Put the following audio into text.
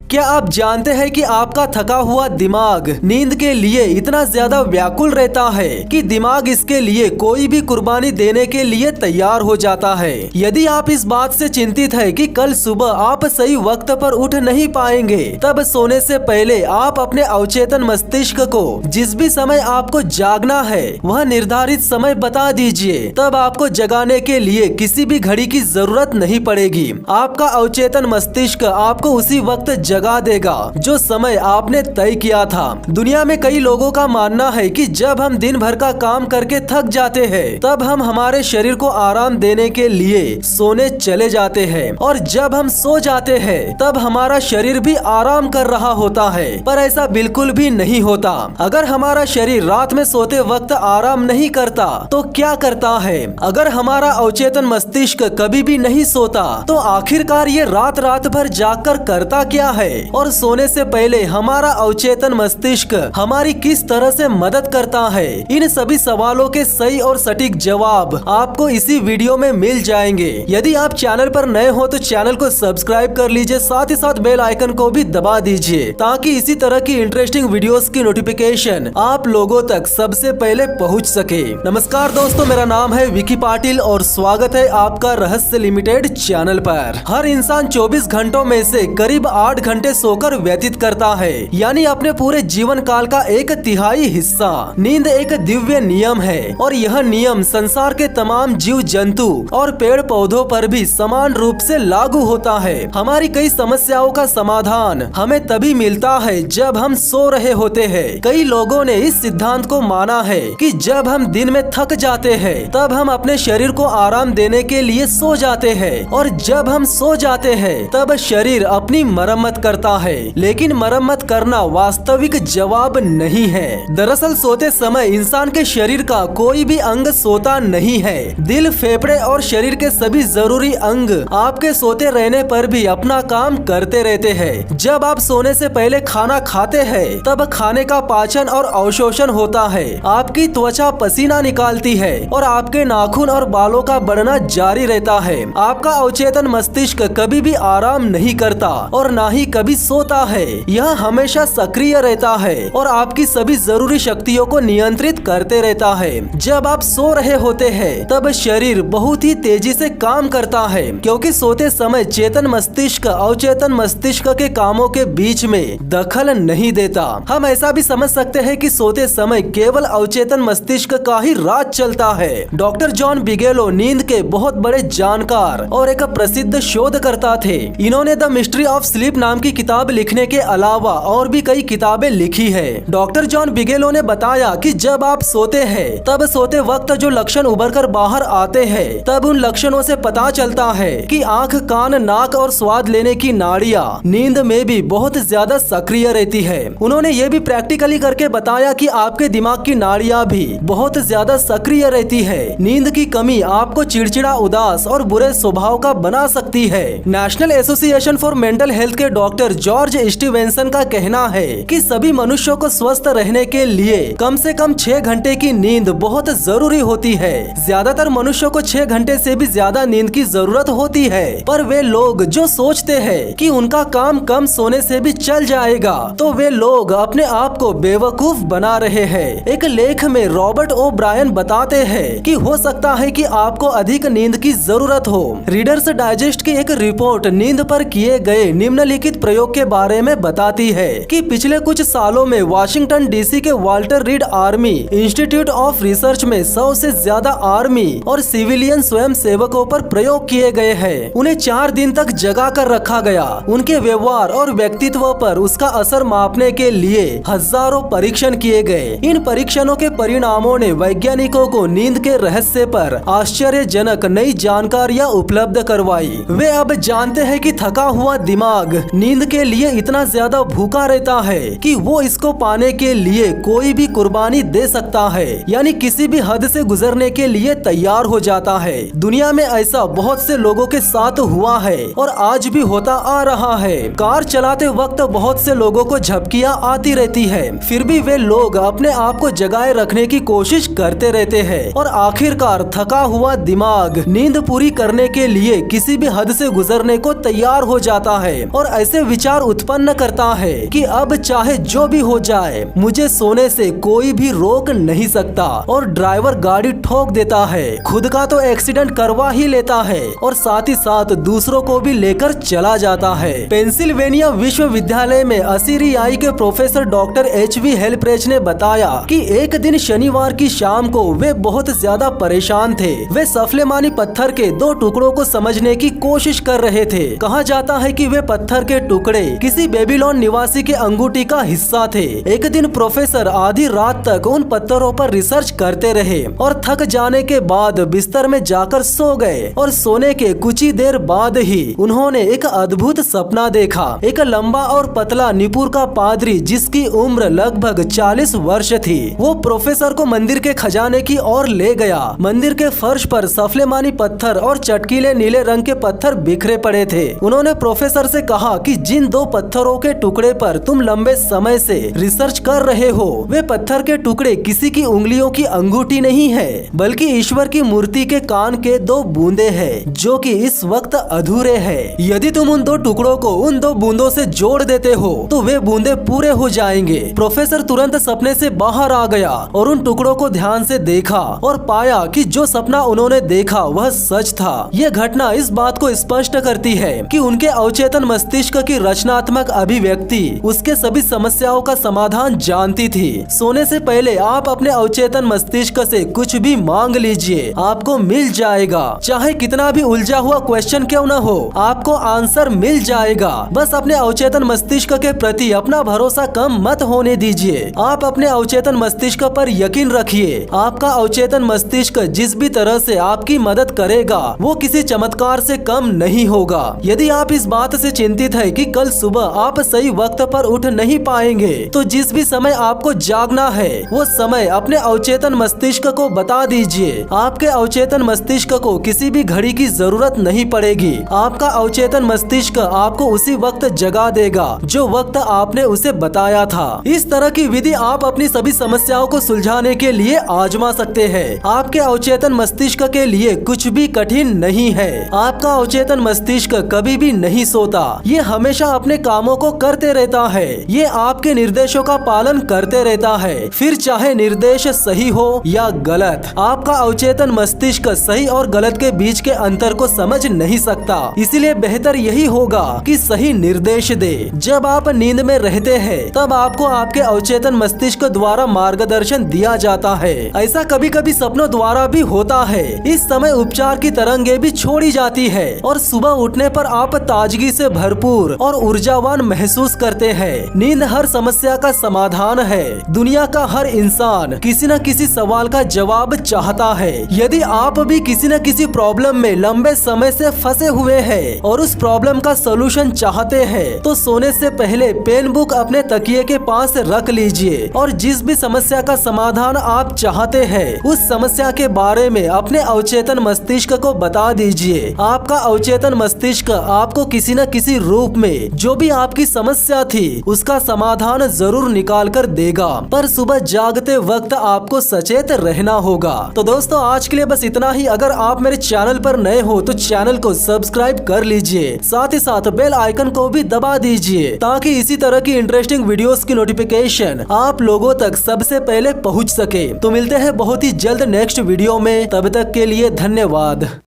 क्या आप जानते हैं कि आपका थका हुआ दिमाग नींद के लिए इतना ज्यादा व्याकुल रहता है कि दिमाग इसके लिए कोई भी कुर्बानी देने के लिए तैयार हो जाता है। यदि आप इस बात से चिंतित है कि कल सुबह आप सही वक्त पर उठ नहीं पाएंगे, तब सोने से पहले आप अपने अवचेतन मस्तिष्क को जिस भी समय आपको जागना है वह निर्धारित समय बता दीजिए। तब आपको जगाने के लिए किसी भी घड़ी की जरूरत नहीं पड़ेगी। आपका अवचेतन मस्तिष्क आपको उसी वक्त जगा देगा जो समय आपने तय किया था। दुनिया में कई लोगों का मानना है कि जब हम दिन भर का काम करके थक जाते हैं, तब हम हमारे शरीर को आराम देने के लिए सोने चले जाते हैं, और जब हम सो जाते हैं तब हमारा शरीर भी आराम कर रहा होता है। पर ऐसा बिल्कुल भी नहीं होता। अगर हमारा शरीर रात में सोते वक्त आराम नहीं करता तो क्या करता है? अगर हमारा अवचेतन मस्तिष्क कभी भी नहीं सोता तो आखिरकार ये रात रात भर जागकर करता क्या है? और सोने से पहले हमारा अवचेतन मस्तिष्क हमारी किस तरह से मदद करता है? इन सभी सवालों के सही और सटीक जवाब आपको इसी वीडियो में मिल जाएंगे। यदि आप चैनल पर नए हो तो चैनल को सब्सक्राइब कर लीजिए, साथ ही साथ बेल आइकन को भी दबा दीजिए ताकि इसी तरह की इंटरेस्टिंग वीडियोस की नोटिफिकेशन आप लोगों तक सबसे पहले पहुंच सके। नमस्कार दोस्तों, मेरा नाम है विकी पाटिल और स्वागत है आपका रहस्य लिमिटेड चैनल पर। हर इंसान 24 घंटों में से करीब 8 घंटे सोकर व्यतीत करता है, यानी अपने पूरे जीवन काल का 1/3 हिस्सा। नींद एक दिव्य नियम है और यह नियम संसार के तमाम जीव जंतु और पेड़ पौधों पर भी समान रूप से लागू होता है। हमारी कई समस्याओं का समाधान हमें तभी मिलता है जब हम सो रहे होते हैं। कई लोगों ने इस सिद्धांत को माना है कि जब हम दिन में थक जाते हैं तब हम अपने शरीर को आराम देने के लिए सो जाते हैं, और जब हम सो जाते हैं तब शरीर अपनी मरम्मत करता है। लेकिन मरम्मत करना वास्तविक जवाब नहीं है। दरअसल सोते समय इंसान के शरीर का कोई भी अंग सोता नहीं है। दिल, फेफड़े और शरीर के सभी जरूरी अंग आपके सोते रहने पर भी अपना काम करते रहते हैं। जब आप सोने से पहले खाना खाते हैं तब खाने का पाचन और अवशोषण होता है। आपकी त्वचा पसीना निकालती है और आपके नाखून और बालों का बढ़ना जारी रहता है। आपका अवचेतन मस्तिष्क कभी भी आराम नहीं करता और ना ही कभी सोता है। यह हमेशा सक्रिय रहता है और आपकी सभी जरूरी शक्तियों को नियंत्रित करते रहता है। जब आप सो रहे होते हैं तब शरीर बहुत ही तेजी से काम करता है, क्योंकि सोते समय चेतन मस्तिष्क अवचेतन मस्तिष्क के कामों के बीच में दखल नहीं देता। हम ऐसा भी समझ सकते हैं कि सोते समय केवल अवचेतन मस्तिष्क का ही राज चलता है। डॉक्टर जॉन बिगेलो नींद के बहुत बड़े जानकार और एक प्रसिद्ध शोधकर्ता थे। इन्होंने द मिस्ट्री ऑफ स्लीप नाम की किताब लिखने के अलावा और भी कई किताबें लिखी है। डॉक्टर जॉन बिगेलो ने बताया कि जब आप सोते हैं तब सोते वक्त जो लक्षण उभर कर बाहर आते हैं, तब उन लक्षणों से पता चलता है कि आंख, कान, नाक और स्वाद लेने की नाड़ियाँ नींद में भी बहुत ज्यादा सक्रिय रहती है। उन्होंने ये भी प्रैक्टिकली करके बताया कि आपके दिमाग की नाड़ियाँ भी बहुत ज्यादा सक्रिय रहती है। नींद की कमी आपको चिड़चिड़ा, उदास और बुरे स्वभाव का बना सकती है। National association for mental health के डॉक्टर जॉर्ज स्टीवेंसन का कहना है कि सभी मनुष्यों को स्वस्थ रहने के लिए कम से कम 6 घंटे की नींद बहुत जरूरी होती है। ज्यादातर मनुष्यों को 6 घंटे से भी ज्यादा नींद की जरूरत होती है, पर वे लोग जो सोचते हैं कि उनका काम कम सोने से भी चल जाएगा, तो वे लोग अपने आप को बेवकूफ बना रहे हैं। एक लेख में रॉबर्ट ओ ब्रायन बताते हैं कि हो सकता है कि आपको अधिक नींद की जरूरत हो। रीडर्स डाइजेस्ट की एक रिपोर्ट नींद पर किए गए निम्नलिखित प्रयोग के बारे में बताती है कि पिछले कुछ सालों में वाशिंगटन डीसी के Walter read army institute of research में 100 से ज्यादा आर्मी और सिविलियन स्वयं सेवकों पर प्रयोग किए गए हैं। उन्हें 4 दिन तक जगा कर रखा गया। उनके व्यवहार और व्यक्तित्व पर उसका असर मापने के लिए हजारों परीक्षण किए गए। इन परीक्षणों के परिणामों ने वैज्ञानिकों को नींद के रहस्य पर आश्चर्यजनक नई जानकारियां उपलब्ध करवाई। वे अब जानते हैं कि थका हुआ दिमाग नींद के लिए इतना ज्यादा भूखा रहता है कि वो इसको पाने के लिए कोई भी कुर्बानी दे सकता है, यानी किसी भी हद से गुजरने के लिए तैयार हो जाता है। दुनिया में ऐसा बहुत से लोगों के साथ हुआ है और आज भी होता आ रहा है। कार चलाते वक्त बहुत से लोगों को झपकियां आती रहती है, फिर भी वे लोग अपने आप को जगाए रखने की कोशिश करते रहते हैं और आखिरकार थका हुआ दिमाग नींद पूरी करने के लिए किसी भी हद से गुजरने को तैयार हो जाता है। और ऐसे ऐसे विचार उत्पन्न करता है कि अब चाहे जो भी हो जाए मुझे सोने से कोई भी रोक नहीं सकता, और ड्राइवर गाड़ी ठोक देता है, खुद का तो एक्सीडेंट करवा ही लेता है और साथ ही साथ दूसरों को भी लेकर चला जाता है। पेंसिल्वेनिया विश्वविद्यालय में असीरियाई के प्रोफेसर डॉक्टर एच.वी. हेल्प्रेच ने बताया कि एक दिन शनिवार की शाम को वे बहुत ज्यादा परेशान थे। वे सफलेमानी पत्थर के दो टुकड़ों को समझने की कोशिश कर रहे थे। कहा जाता है कि वे पत्थर के टुकड़े किसी बेबीलोन निवासी के अंगूठी का हिस्सा थे। एक दिन प्रोफेसर आधी रात तक उन पत्थरों पर रिसर्च करते रहे और थक जाने के बाद बिस्तर में जाकर सो गए, और सोने के कुछ ही देर बाद ही उन्होंने एक अद्भुत सपना देखा। एक लंबा और पतला निपुर का पादरी जिसकी उम्र लगभग 40 वर्ष थी, वो प्रोफेसर को मंदिर के खजाने की ओर ले गया। मंदिर के फर्श पर सफलेमानी पत्थर और चटकीले नीले रंग के पत्थर बिखरे पड़े थे। उन्होंने प्रोफेसर से कहा कि जिन दो पत्थरों के टुकड़े पर तुम लंबे समय से रिसर्च कर रहे हो, वे पत्थर के टुकड़े किसी की उंगलियों की अंगूठी नहीं है, बल्कि ईश्वर की मूर्ति के कान के दो बूंदे हैं, जो कि इस वक्त अधूरे हैं। यदि तुम उन दो टुकड़ों को उन दो बूंदों से जोड़ देते हो तो वे बूंदे पूरे हो जाएंगे। प्रोफेसर तुरंत सपने से बाहर आ गया और उन टुकड़ों को ध्यान से देखा और पाया कि जो सपना उन्होंने देखा वह सच था। यह घटना इस बात को स्पष्ट करती है कि उनके अवचेतन मस्तिष्क की रचनात्मक अभिव्यक्ति उसके सभी समस्याओं का समाधान जानती थी। सोने से पहले आप अपने अवचेतन मस्तिष्क से कुछ भी मांग लीजिए, आपको मिल जाएगा। चाहे कितना भी उलझा हुआ क्वेश्चन क्यों न हो, आपको आंसर मिल जाएगा। बस अपने अवचेतन मस्तिष्क के प्रति अपना भरोसा कम मत होने दीजिए। आप अपने अवचेतन मस्तिष्क पर यकीन रखिए। आपका अवचेतन मस्तिष्क जिस भी तरह से आपकी मदद करेगा वो किसी चमत्कार से कम नहीं होगा। यदि आप इस बात से चिंतित है कि कल सुबह आप सही वक्त पर उठ नहीं पाएंगे, तो जिस भी समय आपको जागना है वो समय अपने अवचेतन मस्तिष्क को बता दीजिए। आपके अवचेतन मस्तिष्क को किसी भी घड़ी की जरूरत नहीं पड़ेगी। आपका अवचेतन मस्तिष्क आपको उसी वक्त जगा देगा जो वक्त आपने उसे बताया था। इस तरह की विधि आप अपनी सभी समस्याओं को सुलझाने के लिए आजमा सकते हैं। आपके अवचेतन मस्तिष्क के लिए कुछ भी कठिन नहीं है। आपका अवचेतन मस्तिष्क कभी भी नहीं सोता, ये हमेशा अपने कामों को करते रहता है। ये आपके निर्देशों का पालन करते रहता है, फिर चाहे निर्देश सही हो या गलत। आपका अवचेतन मस्तिष्क सही और गलत के बीच के अंतर को समझ नहीं सकता, इसलिए बेहतर यही होगा कि सही निर्देश दे। जब आप नींद में रहते हैं तब आपको आपके अवचेतन मस्तिष्क द्वारा मार्गदर्शन दिया जाता है। ऐसा कभी कभी सपनों द्वारा भी होता है। इस समय उपचार की तरंगे भी छोड़ी जाती है और सुबह उठने पर आप ताजगी से भरपूर और ऊर्जावान महसूस करते हैं। नींद हर समस्या का समाधान है। दुनिया का हर इंसान किसी न किसी सवाल का जवाब चाहता है। यदि आप भी किसी न किसी प्रॉब्लम में लंबे समय से फंसे हुए हैं और उस प्रॉब्लम का सॉल्यूशन चाहते हैं, तो सोने से पहले पेन बुक अपने तकिए के पास रख लीजिए और जिस भी समस्या का समाधान आप चाहते हैं उस समस्या के बारे में अपने अवचेतन मस्तिष्क को बता दीजिए। आपका अवचेतन मस्तिष्क आपको किसी न किसी रूप में जो भी आपकी समस्या थी उसका समाधान जरूर निकाल कर देगा, पर सुबह जागते वक्त आपको सचेत रहना होगा। तो दोस्तों आज के लिए बस इतना ही। अगर आप मेरे चैनल पर नए हो तो चैनल को सब्सक्राइब कर लीजिए, साथ ही साथ बेल आइकन को भी दबा दीजिए ताकि इसी तरह की इंटरेस्टिंग वीडियोस की नोटिफिकेशन आप लोगों तक सबसे पहले पहुंच सके। तो मिलते हैं बहुत ही जल्द नेक्स्ट वीडियो में, तब तक के लिए धन्यवाद।